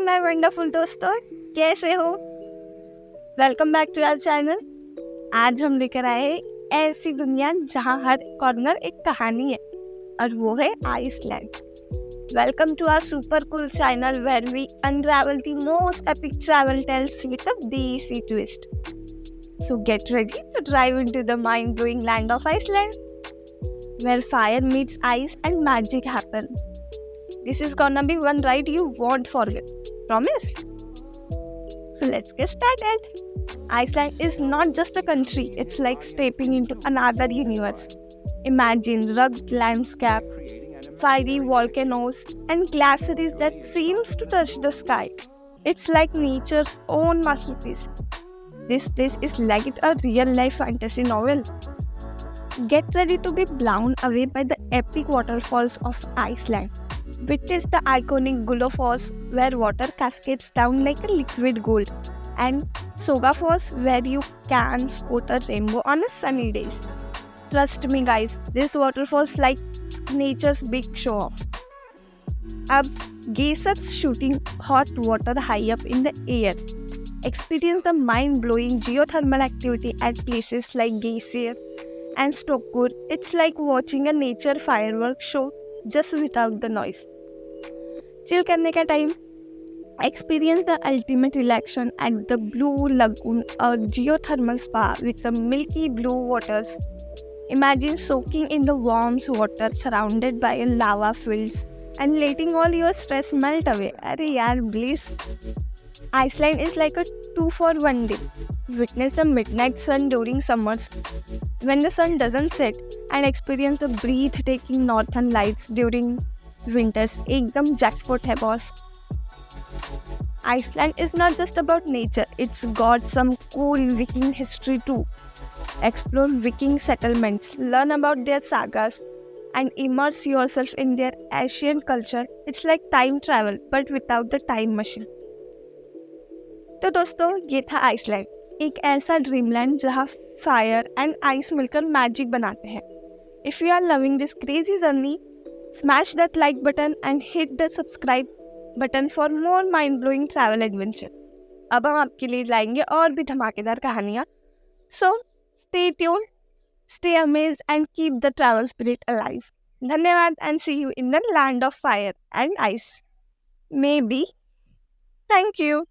My wonderful दोस्तों, कैसे हो? Welcome back to our channel. आज हम लेकर आए हैं ऐसी दुनिया जहां हर कॉर्नर एक कहानी है और वो है Iceland. Welcome to our super cool channel where we unravel the most epic travel tales with a desi twist. So get ready to dive into the mind-blowing land of Iceland, where fire meets ice and magic happens. This is gonna be one ride you won't forget. Promise? So let's get started. Iceland is not just a country, it's like stepping into another universe. Imagine rugged landscape, fiery volcanoes, and glaciers that seems to touch the sky. It's like nature's own masterpiece. This place is like a real-life fantasy novel. Get ready to be blown away by the epic waterfalls of Iceland. Witness the iconic Gullfoss where water cascades down like a liquid gold, and Sogafoss where you can spot a rainbow on a sunny days. Trust me guys, this waterfalls like nature's big show off. Ab geysers shooting hot water high up in the air. Experience the mind-blowing geothermal activity at places like Geysir and Stokkur. It's like watching a nature fireworks show just without the noise. Chill करने का time. Experience the ultimate relaxation at the Blue Lagoon, a geothermal spa with the milky blue waters. Imagine soaking in the warm water surrounded by lava fields and letting all your stress melt away. अरे यार bliss. Iceland is like a 2 for 1 day. Witness the midnight sun during summers when the sun doesn't set, and experience the breathtaking northern lights during winters. एकदम jackpot है boss. Iceland is not just about nature, it's got some cool Viking history too. Explore Viking settlements, learn about their sagas, and immerse yourself in their ancient culture. It's like time travel but without the time machine. तो दोस्तों, ये था Iceland, एक ऐसा dreamland जहाँ fire and ice मिलकर magic बनाते हैं। If you are loving this crazy journey, smash that like button and hit the subscribe button for more mind blowing travel adventure. अब हम आपके लिए लाएंगे और भी धमाकेदार कहानियाँ। So stay tuned, stay amazed and keep the travel spirit alive. धन्यवाद and see you in the land of fire and ice. Maybe. Thank you.